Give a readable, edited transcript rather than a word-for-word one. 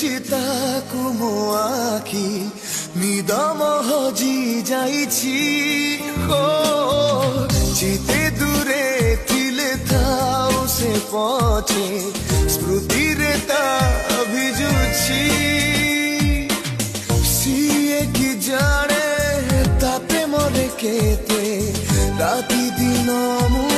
ଦେଖୁଛି ତାକୁ ମୋ ଆଖି ନିଦମ ହଜି ଯାଇଛି ହୋ ଯେତେ ଦୂରେ ଥିଲେ ଥାଉ ସେ ପଛେ ସ୍ମୃତିରେ ତା ଭିଜୁଛି ସିଏ କି ଜାଣେ ତା ପ୍ରେମରେ କେତେ ରାତି ଦିନ ମୁଁ